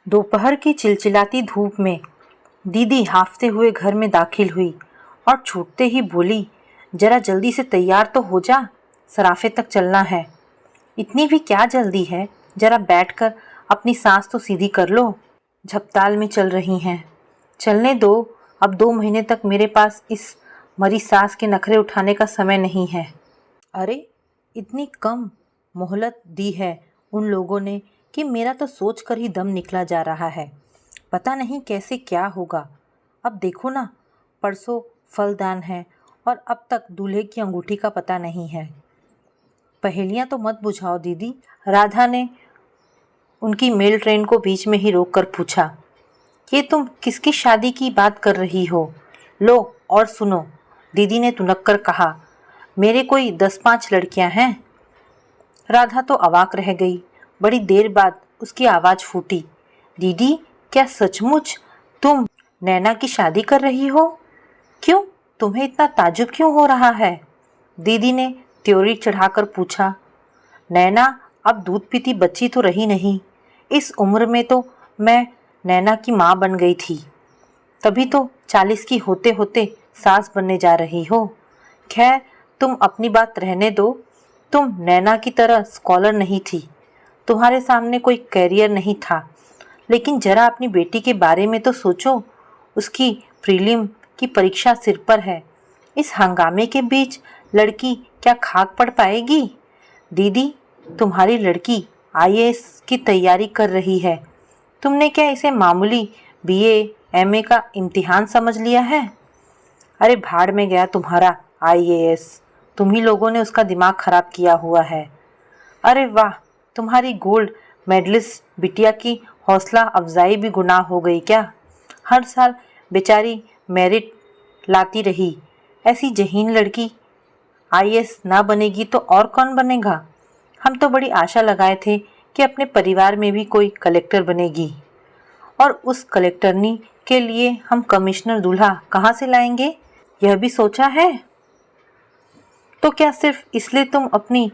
दोपहर की चिलचिलाती धूप में दीदी हांफते हुए घर में दाखिल हुई और छूटते ही बोली, जरा जल्दी से तैयार तो हो जा, सराफे तक चलना है। इतनी भी क्या जल्दी है, जरा बैठकर अपनी सांस तो सीधी कर लो। झपताल में चल रही हैं, चलने दो। अब 2 महीने तक मेरे पास इस मरी सास के नखरे उठाने का समय नहीं है। अरे इतनी कम मोहलत दी है उन लोगों ने कि मेरा तो सोच कर ही दम निकला जा रहा है। पता नहीं कैसे क्या होगा। अब देखो ना, परसों फलदान है और अब तक दूल्हे की अंगूठी का पता नहीं है। पहेलियां तो मत बुझाओ दीदी, राधा ने उनकी मेल ट्रेन को बीच में ही रोक कर पूछा। ये तुम किसकी शादी की बात कर रही हो? लो और सुनो, दीदी ने तुनक कर कहा। मेरे कोई 10-5 लड़कियां हैं। राधा तो अवाक रह गई। बड़ी देर बाद उसकी आवाज़ फूटी। दीदी, क्या सचमुच तुम नैना की शादी कर रही हो? क्यों, तुम्हें इतना ताज्जुब क्यों हो रहा है? दीदी ने त्योरी चढ़ाकर पूछा। नैना अब दूध पीती बच्ची तो रही नहीं। इस उम्र में तो मैं नैना की माँ बन गई थी। तभी तो 40 की होते होते सास बनने जा रही हो। खैर, तुम अपनी बात रहने दो। तुम नैना की तरह स्कॉलर नहीं थी, तुम्हारे सामने कोई कैरियर नहीं था। लेकिन जरा अपनी बेटी के बारे में तो सोचो। उसकी प्रीलिम की परीक्षा सिर पर है। इस हंगामे के बीच लड़की क्या खाक पड़ पाएगी? दीदी, तुम्हारी लड़की आईएएस की तैयारी कर रही है। तुमने क्या इसे मामूली बीए एमए का इम्तिहान समझ लिया है? अरे भाड़ में गया तुम्हारा आईएएस। तुम ही लोगों ने उसका दिमाग खराब किया हुआ है। अरे वाह, तुम्हारी गोल्ड मेडलिस्ट बिटिया की हौसला अफजाई भी गुनाह हो गई क्या? हर साल बेचारी मेरिट लाती रही। ऐसी जहीन लड़की आईएएस ना बनेगी तो और कौन बनेगा? हम तो बड़ी आशा लगाए थे कि अपने परिवार में भी कोई कलेक्टर बनेगी, और उस कलेक्टरनी के लिए हम कमिश्नर दूल्हा कहाँ से लाएंगे, यह भी सोचा है? तो क्या सिर्फ इसलिए तुम अपनी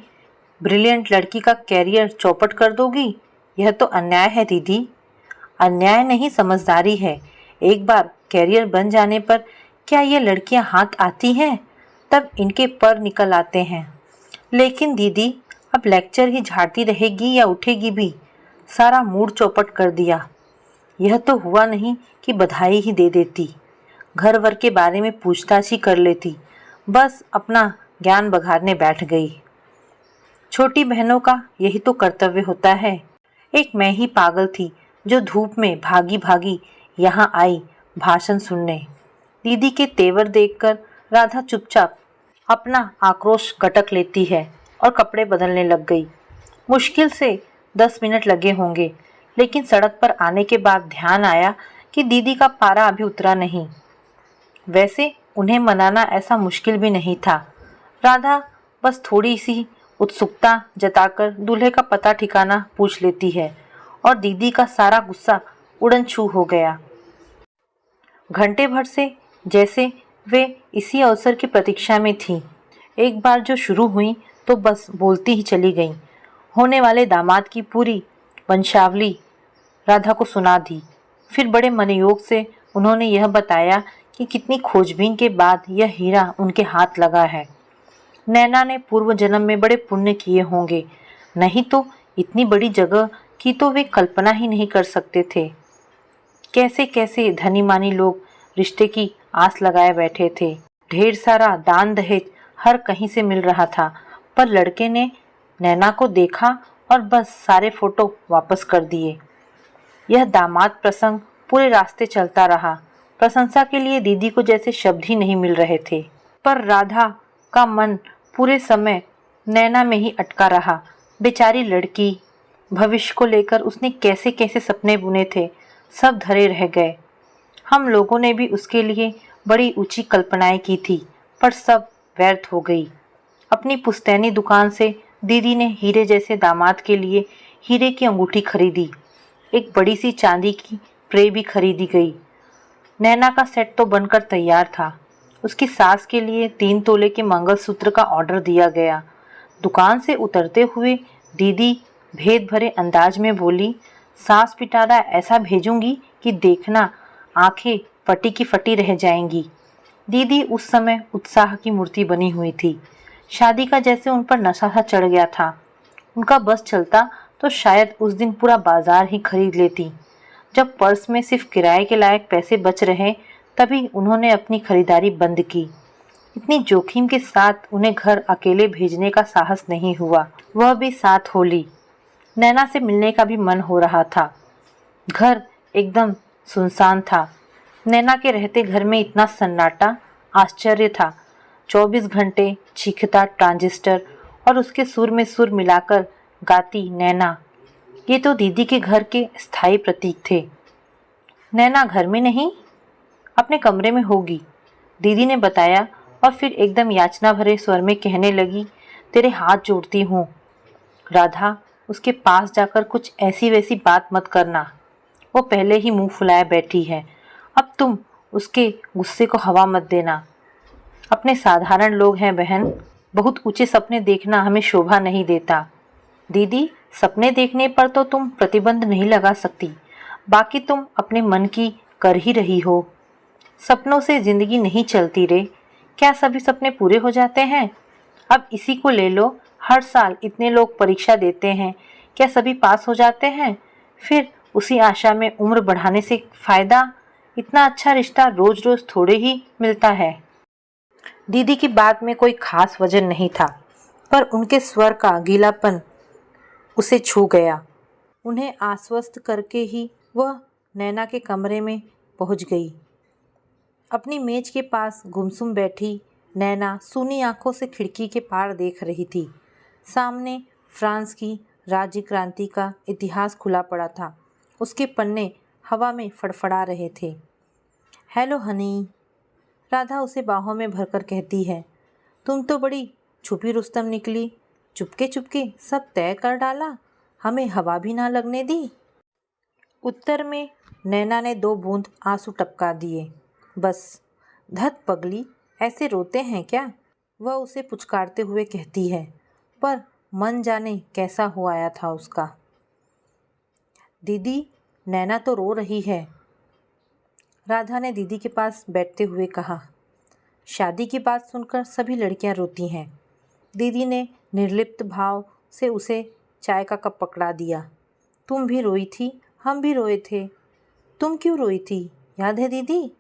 ब्रिलियंट लड़की का कैरियर चौपट कर दोगी? यह तो अन्याय है दीदी। अन्याय नहीं, समझदारी है। एक बार कैरियर बन जाने पर क्या ये लड़कियां हाथ आती हैं? तब इनके पर निकल आते हैं। लेकिन दीदी, अब लेक्चर ही झाड़ती रहेगी या उठेगी भी? सारा मूड चौपट कर दिया। यह तो हुआ नहीं कि बधाई ही दे देती, घर वर के बारे में पूछताछ ही कर लेती। बस अपना ज्ञान बघारने बैठ गई। छोटी बहनों का यही तो कर्तव्य होता है। एक मैं ही पागल थी जो धूप में भागी भागी यहाँ आई भाषण सुनने। दीदी के तेवर देखकर राधा चुपचाप अपना आक्रोश गटक लेती है और कपड़े बदलने लग गई। मुश्किल से 10 मिनट लगे होंगे, लेकिन सड़क पर आने के बाद ध्यान आया कि दीदी का पारा अभी उतरा नहीं। वैसे उन्हें मनाना ऐसा मुश्किल भी नहीं था। राधा बस थोड़ी सी उत्सुकता जताकर दूल्हे का पता ठिकाना पूछ लेती है और दीदी का सारा गुस्सा उड़न छू हो गया। घंटे भर से जैसे वे इसी अवसर की प्रतीक्षा में थीं। एक बार जो शुरू हुई तो बस बोलती ही चली गईं। होने वाले दामाद की पूरी वंशावली राधा को सुना दी। फिर बड़े मनोयोग से उन्होंने यह बताया कि कितनी खोजबीन के बाद यह हीरा उनके हाथ लगा है। नैना ने पूर्व जन्म में बड़े पुण्य किए होंगे, नहीं तो इतनी बड़ी जगह की तो वे कल्पना ही नहीं कर सकते थे। कैसे कैसे धनी मानी लोग रिश्ते की आस लगाए बैठे थे। ढेर सारा दान दहेज हर कहीं से मिल रहा था, पर लड़के ने नैना को देखा और बस सारे फोटो वापस कर दिए। यह दामाद प्रसंग पूरे रास्ते चलता रहा। प्रशंसा के लिए दीदी को जैसे शब्द ही नहीं मिल रहे थे, पर राधा का मन पूरे समय नैना में ही अटका रहा। बेचारी लड़की, भविष्य को लेकर उसने कैसे कैसे सपने बुने थे, सब धरे रह गए। हम लोगों ने भी उसके लिए बड़ी ऊंची कल्पनाएं की थी, पर सब व्यर्थ हो गई। अपनी पुश्तैनी दुकान से दीदी ने हीरे जैसे दामाद के लिए हीरे की अंगूठी खरीदी। एक बड़ी सी चांदी की ट्रे भी खरीदी गई। नैना का सेट तो बनकर तैयार था। उसकी सास के लिए 3 तोले के मंगलसूत्र का ऑर्डर दिया गया। दुकान से उतरते हुए दीदी भेद भरे अंदाज में बोली, सास पिटारा ऐसा भेजूंगी कि देखना आंखें फटी की फटी रह जाएंगी। दीदी उस समय उत्साह की मूर्ति बनी हुई थी। शादी का जैसे उन पर नशा सा चढ़ गया था। उनका बस चलता तो शायद उस दिन पूरा बाजार ही खरीद लेती। जब पर्स में सिर्फ किराए के लायक पैसे बच रहे तभी उन्होंने अपनी खरीदारी बंद की। इतनी जोखिम के साथ उन्हें घर अकेले भेजने का साहस नहीं हुआ, वह भी साथ होली। नैना से मिलने का भी मन हो रहा था। घर एकदम सुनसान था। नैना के रहते घर में इतना सन्नाटा आश्चर्य था। 24 घंटे चीखता ट्रांजिस्टर और उसके सुर में सुर मिलाकर गाती नैना, ये तो दीदी के घर के स्थायी प्रतीक थे। नैना घर में नहीं, अपने कमरे में होगी, दीदी ने बताया और फिर एकदम याचना भरे स्वर में कहने लगी, तेरे हाथ जोड़ती हूँ राधा, उसके पास जाकर कुछ ऐसी वैसी बात मत करना। वो पहले ही मुंह फुलाए बैठी है, अब तुम उसके गुस्से को हवा मत देना। अपने साधारण लोग हैं बहन, बहुत ऊंचे सपने देखना हमें शोभा नहीं देता। दीदी, सपने देखने पर तो तुम प्रतिबंध नहीं लगा सकती, बाकी तुम अपने मन की कर ही रही हो। सपनों से जिंदगी नहीं चलती रे, क्या सभी सपने पूरे हो जाते हैं? अब इसी को ले लो, हर साल इतने लोग परीक्षा देते हैं, क्या सभी पास हो जाते हैं? फिर उसी आशा में उम्र बढ़ाने से फायदा? इतना अच्छा रिश्ता रोज रोज थोड़े ही मिलता है। दीदी की बात में कोई खास वजन नहीं था, पर उनके स्वर का गीलापन उसे छू गया। उन्हें आश्वस्त करके ही वह नैना के कमरे में पहुंच गई। अपनी मेज के पास गुमसुम बैठी नैना सूनी आंखों से खिड़की के पार देख रही थी। सामने फ्रांस की राज्य क्रांति का इतिहास खुला पड़ा था। उसके पन्ने हवा में फड़फड़ा रहे थे। हेलो हनी, राधा उसे बाहों में भरकर कहती है। तुम तो बड़ी छुपी रुस्तम निकली, चुपके चुपके सब तय कर डाला, हमें हवा भी ना लगने दी। उत्तर में नैना ने 2 बूंद आंसू टपका दिए। बस, धत पगली, ऐसे रोते हैं क्या? वह उसे पुचकारते हुए कहती है, पर मन जाने कैसा हो आया था उसका। दीदी, नैना तो रो रही है, राधा ने दीदी के पास बैठते हुए कहा। शादी की बात सुनकर सभी लड़कियां रोती हैं। दीदी ने निर्लिप्त भाव से उसे चाय का कप पकड़ा दिया। तुम भी रोई थी, हम भी रोए थे। तुम क्यों रोई थी, याद है दीदी?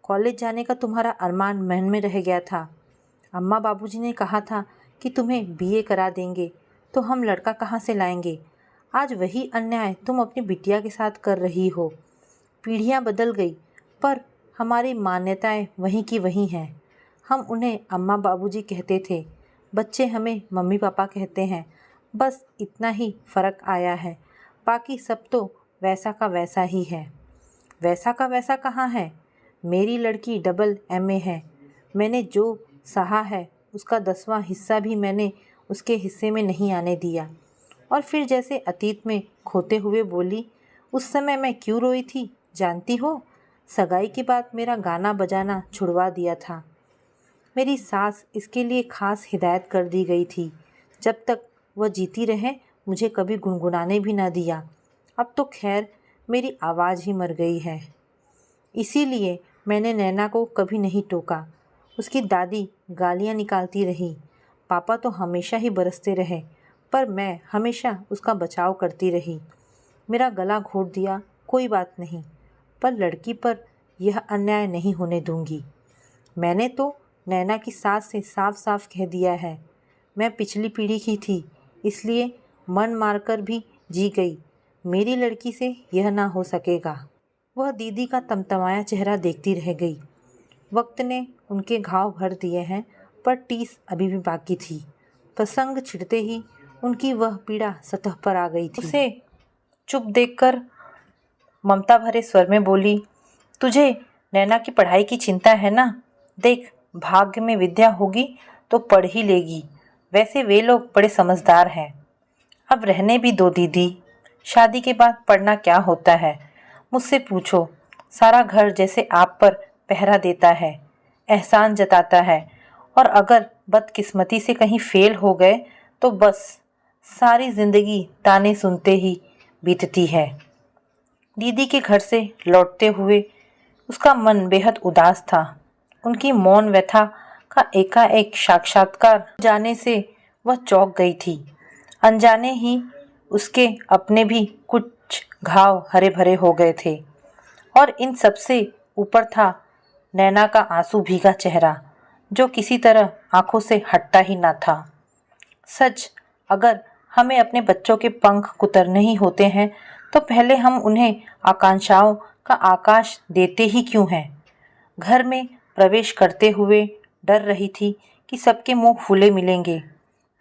कॉलेज जाने का तुम्हारा अरमान मन में रह गया था। अम्मा बाबूजी ने कहा था कि तुम्हें बीए करा देंगे, तो हम लड़का कहाँ से लाएंगे? आज वही अन्याय तुम अपनी बिटिया के साथ कर रही हो। पीढ़ियाँ बदल गई, पर हमारी मान्यताएं वहीं की वहीं हैं। हम उन्हें अम्मा बाबूजी कहते थे, बच्चे हमें मम्मी पापा कहते हैं। बस इतना ही फ़र्क आया है, बाकी सब तो वैसा का वैसा ही है। वैसा का वैसा कहाँ है? मेरी लड़की डबल एमए है। मैंने जो सहा है उसका 10वां हिस्सा भी मैंने उसके हिस्से में नहीं आने दिया। और फिर जैसे अतीत में खोते हुए बोली, उस समय मैं क्यों रोई थी जानती हो? सगाई के बाद मेरा गाना बजाना छुड़वा दिया था। मेरी सास इसके लिए खास हिदायत कर दी गई थी। जब तक वह जीती रहे मुझे कभी गुनगुनाने भी ना दिया। अब तो खैर मेरी आवाज़ ही मर गई है। इसीलिए मैंने नैना को कभी नहीं टोका। उसकी दादी गालियाँ निकालती रही, पापा तो हमेशा ही बरसते रहे, पर मैं हमेशा उसका बचाव करती रही। मेरा गला घोट दिया, कोई बात नहीं, पर लड़की पर यह अन्याय नहीं होने दूंगी। मैंने तो नैना की सास से साफ साफ कह दिया है, मैं पिछली पीढ़ी की थी, इसलिए मन मारकर भी जी गई। मेरी लड़की से यह ना हो सकेगा। वह दीदी का तमतमाया चेहरा देखती रह गई। वक्त ने उनके घाव भर दिए हैं, पर टीस अभी भी बाकी थी। प्रसंग छिड़ते ही उनकी वह पीड़ा सतह पर आ गई थी। उसे चुप देखकर ममता भरे स्वर में बोली, तुझे नैना की पढ़ाई की चिंता है ना? देख, भाग्य में विद्या होगी तो पढ़ ही लेगी। वैसे वे लोग बड़े समझदार हैं। अब रहने भी दो दीदी, शादी के बाद पढ़ना क्या होता है? मुझसे पूछो, सारा घर जैसे आप पर पहरा देता है, एहसान जताता है, और अगर बदकिस्मती से कहीं फेल हो गए तो बस सारी जिंदगी ताने सुनते ही बीतती है। दीदी के घर से लौटते हुए उसका मन बेहद उदास था। उनकी मौन व्यथा का एकाएक साक्षात्कार जाने से वह चौंक गई थी। अनजाने ही उसके अपने भी कुछ घाव हरे भरे हो गए थे और इन सबसे ऊपर था नैना का आंसू भीगा चेहरा जो किसी तरह आंखों से हटता ही ना था। सच, अगर हमें अपने बच्चों के पंख कुतरने ही होते हैं तो पहले हम उन्हें आकांक्षाओं का आकाश देते ही क्यों हैं। घर में प्रवेश करते हुए डर रही थी कि सबके मुंह फूले मिलेंगे।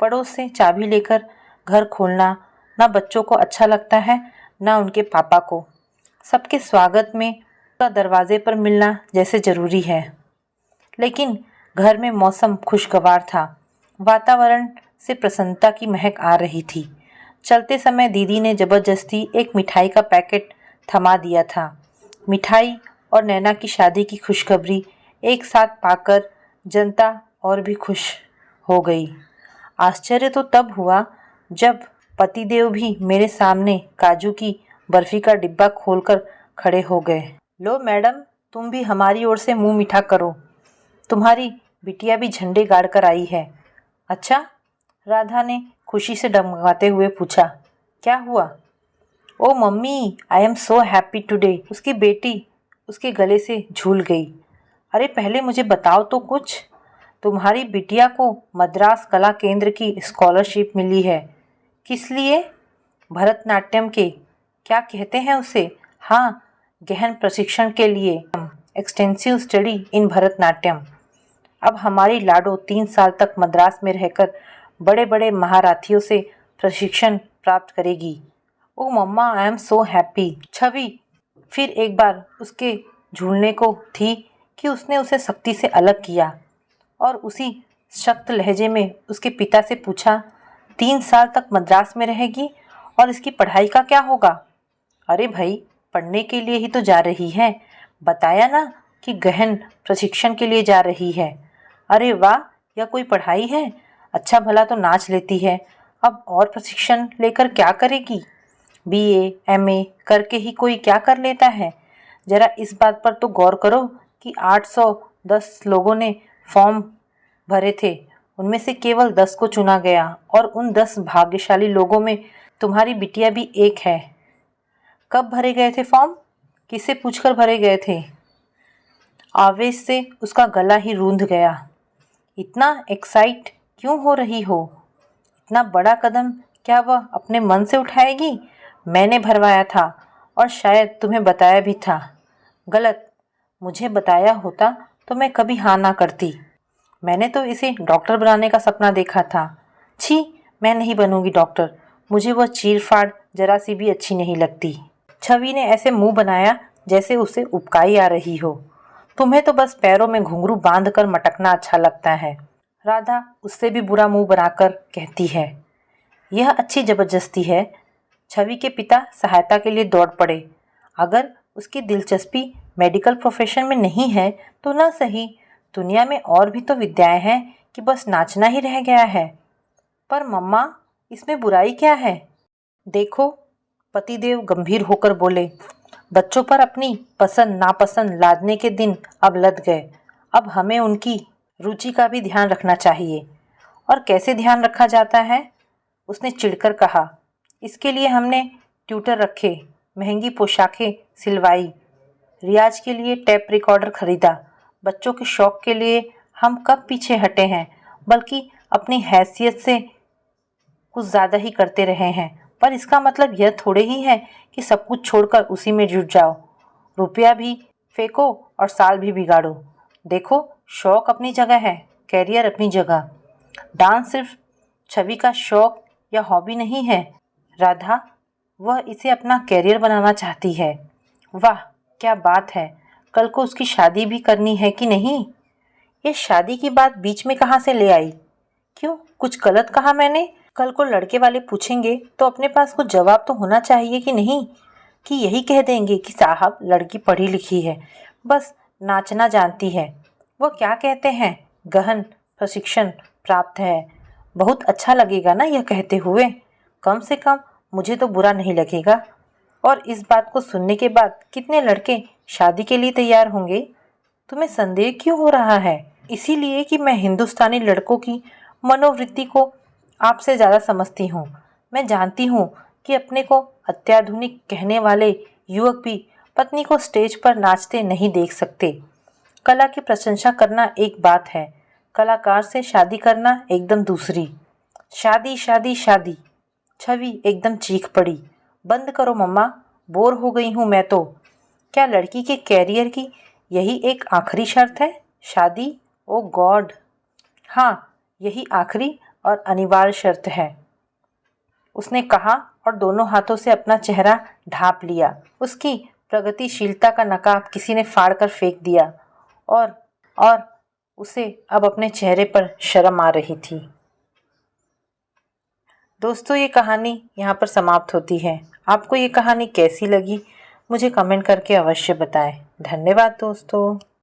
पड़ोस से चाबी लेकर घर खोलना ना बच्चों को अच्छा लगता है ना उनके पापा को। सबके स्वागत में का दरवाजे पर मिलना जैसे ज़रूरी है। लेकिन घर में मौसम खुशगवार था। वातावरण से प्रसन्नता की महक आ रही थी। चलते समय दीदी ने ज़बरदस्ती एक मिठाई का पैकेट थमा दिया था। मिठाई और नैना की शादी की खुशखबरी एक साथ पाकर जनता और भी खुश हो गई। आश्चर्य तो तब हुआ जब पतिदेव भी मेरे सामने काजू की बर्फी का डिब्बा खोलकर खड़े हो गए। लो मैडम, तुम भी हमारी ओर से मुंह मीठा करो। तुम्हारी बिटिया भी झंडे गाड़ कर आई है। अच्छा? राधा ने खुशी से डगमगाते हुए पूछा। क्या हुआ? ओ mummy, I am so happy today. उसकी बेटी उसके गले से झूल गई। अरे पहले मुझे बताओ तो कुछ। तुम्हारी बिटिया को मद्रास कला केंद्र की स्कॉलरशिप मिली है। किस लिए? भरतनाट्यम के, क्या कहते हैं उसे? हाँ, गहन प्रशिक्षण के लिए, एक्सटेंसिव स्टडी इन भरतनाट्यम। अब हमारी लाडो 3 साल तक मद्रास में रहकर बड़े बड़े महारथियों से प्रशिक्षण प्राप्त करेगी। ओ मम्मा, आई एम सो हैप्पी। छवि फिर एक बार उसके झूलने को थी कि उसने उसे सख्ती से अलग किया और उसी सख्त लहजे में उसके पिता से पूछा, 3 साल तक मद्रास में रहेगी और इसकी पढ़ाई का क्या होगा? अरे भाई, पढ़ने के लिए ही तो जा रही है। बताया ना कि गहन प्रशिक्षण के लिए जा रही है। अरे वाह, यह कोई पढ़ाई है? अच्छा भला तो नाच लेती है, अब और प्रशिक्षण लेकर क्या करेगी? बीए, एमए करके ही कोई क्या कर लेता है? जरा इस बात पर तो गौर करो कि 810 लोगों ने फॉर्म भरे थे, उनमें से केवल 10 को चुना गया और उन 10 भाग्यशाली लोगों में तुम्हारी बिटिया भी एक है। कब भरे गए थे फॉर्म? किससे पूछकर भरे गए थे? आवेश से उसका गला ही रूंध गया। इतना एक्साइट क्यों हो रही हो? इतना बड़ा कदम क्या वह अपने मन से उठाएगी? मैंने भरवाया था और शायद तुम्हें बताया भी था। गलत। मुझे बताया होता तो मैं कभी हाँ ना करती। मैंने तो इसे डॉक्टर बनाने का सपना देखा था। छी, मैं नहीं बनूंगी डॉक्टर। मुझे वह चीर-फाड़ जरा सी भी अच्छी नहीं लगती। छवि ने ऐसे मुंह बनाया जैसे उसे उबकाई आ रही हो। तुम्हें तो बस पैरों में घुंघरू बांधकर मटकना अच्छा लगता है। राधा उससे भी बुरा मुंह बनाकर कहती है। यह अच्छी जबरदस्ती है। छवि के पिता सहायता के लिए दौड़ पड़े। अगर उसकी दिलचस्पी मेडिकल प्रोफेशन में नहीं है तो ना सही, दुनिया में और भी तो विद्याएं हैं कि बस नाचना ही रह गया है। पर मम्मा, इसमें बुराई क्या है? देखो, पतिदेव गंभीर होकर बोले, बच्चों पर अपनी पसंद नापसंद लादने के दिन अब लद गए। अब हमें उनकी रुचि का भी ध्यान रखना चाहिए। और कैसे ध्यान रखा जाता है? उसने चिढ़कर कहा। इसके लिए हमने ट्यूटर रखे, महंगी पोशाकें सिलवाई, रियाज के लिए टेप रिकॉर्डर खरीदा। बच्चों के शौक के लिए हम कब पीछे हटे हैं, बल्कि अपनी हैसियत से कुछ ज़्यादा ही करते रहे हैं। पर इसका मतलब यह थोड़े ही है कि सब कुछ छोड़कर उसी में जुट जाओ। रुपया भी फेंको और साल भी बिगाड़ो। देखो, शौक अपनी जगह है, कैरियर अपनी जगह। डांस सिर्फ छवि का शौक या हॉबी नहीं है राधा, वह इसे अपना कैरियर बनाना चाहती है। वाह, क्या बात है। कल को उसकी शादी भी करनी है कि नहीं? ये शादी की बात बीच में कहाँ से ले आई? क्यों, कुछ गलत कहा मैंने? कल को लड़के वाले पूछेंगे तो अपने पास कुछ जवाब तो होना चाहिए कि नहीं? कि यही कह देंगे कि साहब लड़की पढ़ी लिखी है, बस नाचना जानती है। वो क्या कहते हैं, गहन प्रशिक्षण प्राप्त है। बहुत अच्छा लगेगा ना यह कहते हुए। कम से कम मुझे तो बुरा नहीं लगेगा। और इस बात को सुनने के बाद कितने लड़के शादी के लिए तैयार होंगे? तुम्हें संदेह क्यों हो रहा है? इसीलिए कि मैं हिंदुस्तानी लड़कों की मनोवृत्ति को आपसे ज़्यादा समझती हूँ। मैं जानती हूँ कि अपने को अत्याधुनिक कहने वाले युवक भी पत्नी को स्टेज पर नाचते नहीं देख सकते। कला की प्रशंसा करना एक बात है, कलाकार से शादी करना एकदम दूसरी। शादी शादी शादी, छवि एकदम चीख पड़ी। बंद करो मम्मा, बोर हो गई हूँ मैं तो। क्या लड़की के कैरियर की यही एक आखिरी शर्त है, शादी? ओ गॉड! हाँ, यही आखिरी और अनिवार्य शर्त है, उसने कहा और दोनों हाथों से अपना चेहरा ढांप लिया। उसकी प्रगतिशीलता का नकाब किसी ने फाड़ कर फेंक दिया और उसे अब अपने चेहरे पर शर्म आ रही थी। दोस्तों, ये कहानी यहाँ पर समाप्त होती है। आपको ये कहानी कैसी लगी मुझे कमेंट करके अवश्य बताएं। धन्यवाद दोस्तों।